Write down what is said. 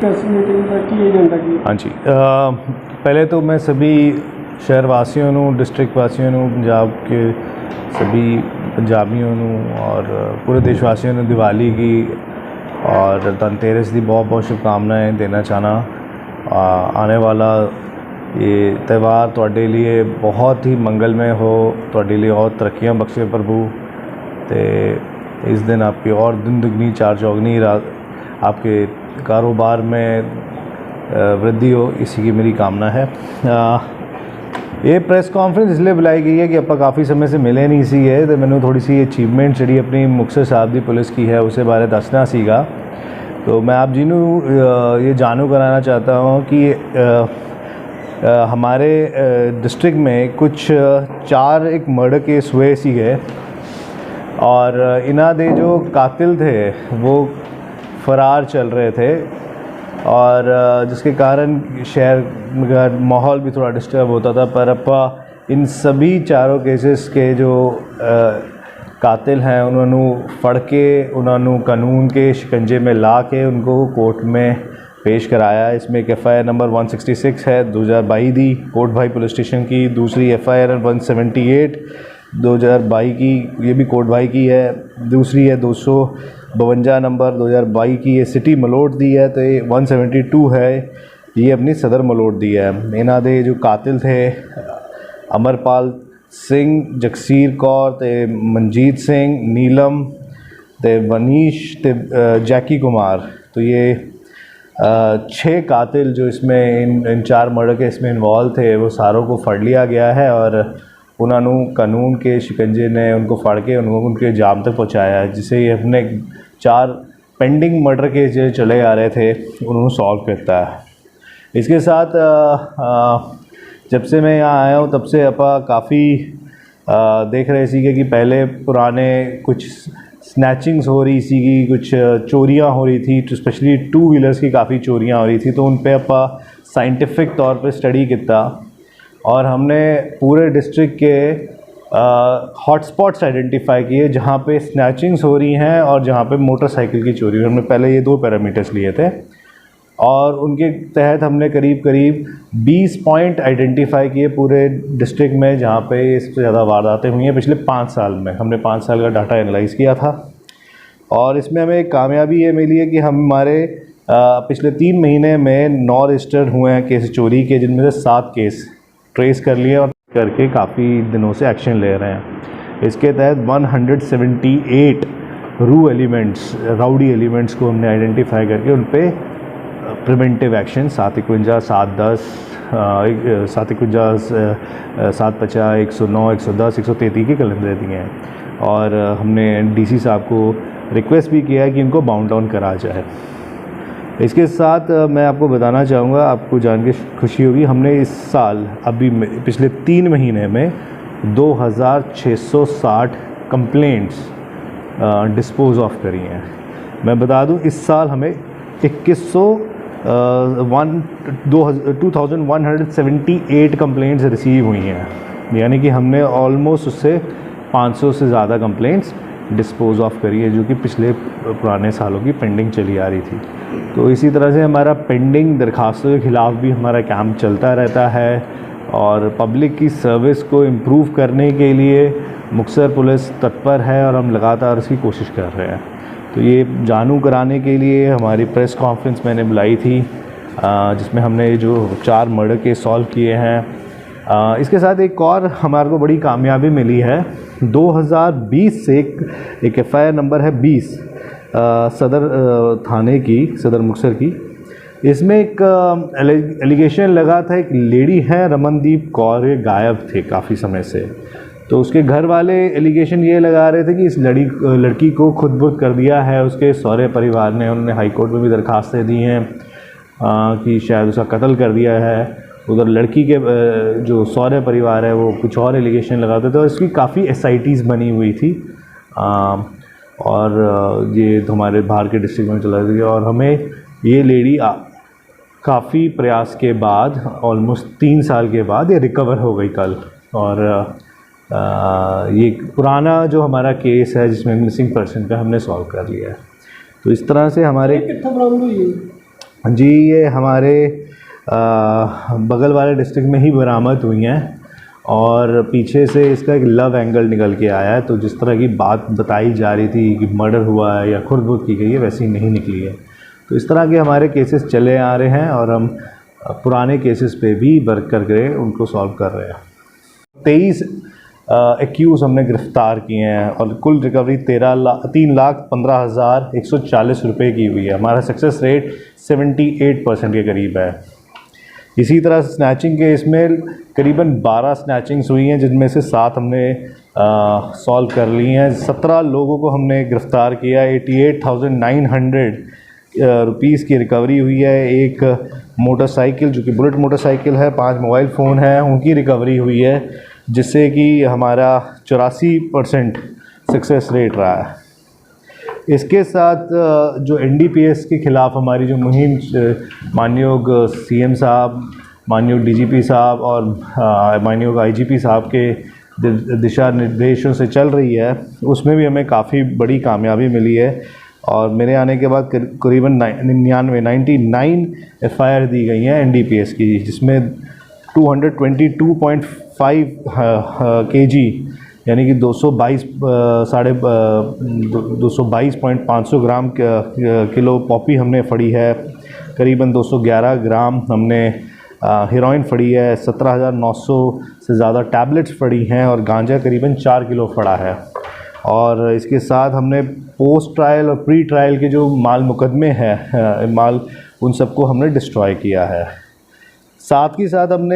कैसी मीटिंग की एजेंडा की? हाँ जी, पहले तो मैं सभी शहर वासियों ਨੂੰ डिस्ट्रिक्ट वासियों ਨੂੰ पंजाब के सभी पंजाबियों ਨੂੰ और पूरे देशवासियों ਨੂੰ दिवाली की और धनतेरस की बहुत बहुत शुभकामनाएं देना चाहना। आने वाला ये त्यौहार ਤੁਹਾਡੇ लिए बहुत ही मंगलमय हो, ਤੁਹਾਡੇ लिए और तरक्कियां बख्शे प्रभु। तो इस दिन आपकी और दिन दुगनी चार चौगनी आपके कारोबार में वृद्धि हो, इसी की मेरी कामना है। ये प्रेस कॉन्फ्रेंस इसलिए बुलाई गई है कि ਆਪਾਂ काफ़ी समय से मिले नहीं ਸੀਗੇ तो मैंने थोड़ी सी अचीवमेंट ਜਿਹੜੀ अपनी मुक्तसर साहब की पुलिस की है उसके बारे दसना सीगा। तो मैं आप जी ये जानू कराना चाहता हूँ कि हमारे डिस्ट्रिक्ट में कुछ 4 एक मर्डर केस हुए सीगे और इन्हां दे जो कातिल थे वो फ़रार चल रहे थे और जिसके कारण शहर का माहौल भी थोड़ा डिस्टर्ब होता था। पर अपा इन सभी चारों केसेस के जो कातिल हैं उन्होंने फड़ के उन्होंने कानून के शिकंजे में ला के उनको कोर्ट में पेश कराया। इसमें एक FIR नंबर 166 है 2022 दी कोट भाई पुलिस स्टेशन की, दूसरी FIR 178 2022 की, ये भी कोट भाई की है, दूसरी है 252 नंबर 2022 की, ये सिटी मलोट दी है। तो ये 172 है, ये अपनी सदर मलोट दी है। इन्हां दे जो कातिल थे अमरपाल सिंह, जगसीर कौर, ते मनजीत सिंह, नीलम, ते वनीश, ते जैकी कुमार। तो ये 6 कातिल जो इसमें इन 4 मर्डर के इसमें इन्वॉल्व थे वो सारों को फड़ लिया गया है और उन्होंने कानून के शिकंजे ने उनको फड़ के उनके जाम तक पहुंचाया है, जिससे ये अपने 4 पेंडिंग मर्डर के जो चले आ रहे थे उन्होंने सॉल्व करता है। इसके साथ जब से मैं यहाँ आया हूँ तब से अपा काफ़ी देख रहे थे कि पहले पुराने कुछ स्नैचिंग्स हो रही सी, कुछ चोरियाँ हो रही थी, स्पेशली 2 व्हीलर्स की काफ़ी चोरियाँ हो रही थी। तो उन पे अपा साइंटिफिक तौर पे स्टडी किया और हमने पूरे डिस्ट्रिक्ट के हॉटस्पॉट्स आइडेंटिफाई किए जहाँ पे स्नैचिंग्स हो रही हैं और जहाँ पे मोटरसाइकिल की चोरी। हमने पहले ये 2 पैरामीटर्स लिए थे और उनके तहत हमने करीब 20 पॉइंट आइडेंटिफाई किए पूरे डिस्ट्रिक्ट में जहाँ पे इससे ज़्यादा वारदातें हुई हैं पिछले 5 साल में। हमने 5 साल का डाटा एनालाइज़ किया था और इसमें हमें एक कामयाबी ये मिली है कि हमारे पिछले 3 महीने में 9 रजिस्टर्ड हुए हैं केस चोरी के, जिनमें से 7 केस ट्रेस कर लिए और करके काफ़ी दिनों से एक्शन ले रहे हैं। इसके तहत 178 राउडी एलिमेंट्स को हमने आइडेंटिफाई करके उन पे प्रिवेंटिव एक्शन 751, 710, 751, 750, 109, 110, 133 के कैलेंडर दिए हैं और हमने DC साहब को रिक्वेस्ट भी किया है कि इनको बाउंड डाउन करा जाए। इसके साथ मैं आपको बताना चाहूँगा, आपको जान के खुशी होगी, हमने इस साल अभी पिछले 3 महीने में 2660 कंप्लेंट्स डिस्पोज ऑफ करी हैं। मैं बता दूं इस साल हमें 2178 कंप्लेंट्स रिसीव हुई हैं, यानी कि हमने ऑलमोस्ट उससे 500 से ज़्यादा कंप्लेंट्स डिस्पोज ऑफ करी है जो कि पिछले पुराने सालों की पेंडिंग चली आ रही थी। तो इसी तरह से हमारा पेंडिंग दरखास्तों के ख़िलाफ़ भी हमारा कैंप चलता रहता है और पब्लिक की सर्विस को इम्प्रूव करने के लिए मुक्तसर पुलिस तत्पर है और हम लगातार उसकी कोशिश कर रहे हैं। तो ये जानू कराने के लिए हमारी प्रेस कॉन्फ्रेंस मैंने बुलाई थी जिसमें हमने जो 4 मर्डर केस सॉल्व किए हैं। इसके साथ एक और हमारे को बड़ी कामयाबी मिली है। 2020 से एक FIR नंबर है 20 सदर थाने की, सदर मुक्तसर की। इसमें एक एलिगेशन लगा था, एक लेडी है रमनदीप कौर, ये गायब थे काफ़ी समय से। तो उसके घर वाले एलिगेशन ये लगा रहे थे कि इस लड़की को खुद-बुद कर दिया है उसके सौरे परिवार ने। उन्होंने हाई कोर्ट में भी दरखास्तें दी हैं कि शायद उसका कत्ल कर दिया है। उधर लड़की के जो सौरे परिवार है वो कुछ और एलिगेशन लगाते थे और इसकी काफ़ी SITs बनी हुई थी और ये तो हमारे बाहर के डिस्ट्रिक्ट में चला गया और हमें ये लेडी काफ़ी प्रयास के बाद ऑलमोस्ट 3 साल के बाद ये रिकवर हो गई कल। और ये पुराना जो हमारा केस है जिसमें मिसिंग पर्सन का हमने सॉल्व कर लिया है। तो इस तरह से हमारे जी ये हमारे बगल वाले डिस्ट्रिक्ट में ही बरामद हुई हैं और पीछे से इसका एक लव एंगल निकल के आया है। तो जिस तरह की बात बताई जा रही थी कि मर्डर हुआ है या खुर्द-बुर्द की गई है, वैसी नहीं निकली है। तो इस तरह के हमारे केसेस चले आ रहे हैं और हम पुराने केसेस पे भी वर्क करके उनको सॉल्व कर रहे हैं। 23 एक्यूज़ हमने गिरफ़्तार किए हैं और कुल रिकवरी 3,15,140 रुपये की हुई है। हमारा सक्सेस रेट 78% के करीब है। इसी तरह स्नैचिंग केस में करीबन 12 स्नैचिंग्स हुई हैं, जिनमें से 7 हमने सॉल्व कर ली हैं। 17 लोगों को हमने गिरफ़्तार किया। 88,900 रुपीज़ की रिकवरी हुई है। एक मोटरसाइकिल जो कि बुलेट मोटरसाइकिल है, 5 मोबाइल फ़ोन हैं, उनकी रिकवरी हुई है, जिससे कि हमारा 84% सक्सेस रेट रहा है। इसके साथ जो NDPS के ख़िलाफ़ हमारी जो मुहिम मानयोग CM साहब, मानयोग DGP साहब और मानयोग IGP साहब के दिशा निर्देशों से चल रही है, उसमें भी हमें काफ़ी बड़ी कामयाबी मिली है। और मेरे आने के बाद करीबन 99 FIR दी गई हैं NDPS की, जिसमें 222.5 kg यानी कि 222.500 ग्राम किलो पॉपी हमने फड़ी है। करीबन 211 ग्राम हमने हेरोइन फड़ी है। 17,900 से ज़्यादा टैबलेट्स फड़ी हैं और गांजा करीबन 4 किलो फड़ा है। और इसके साथ हमने पोस्ट ट्रायल और प्री ट्रायल के जो माल मुकदमे हैं, उन सबको हमने डिस्ट्रॉय किया है। साथ ही साथ हमने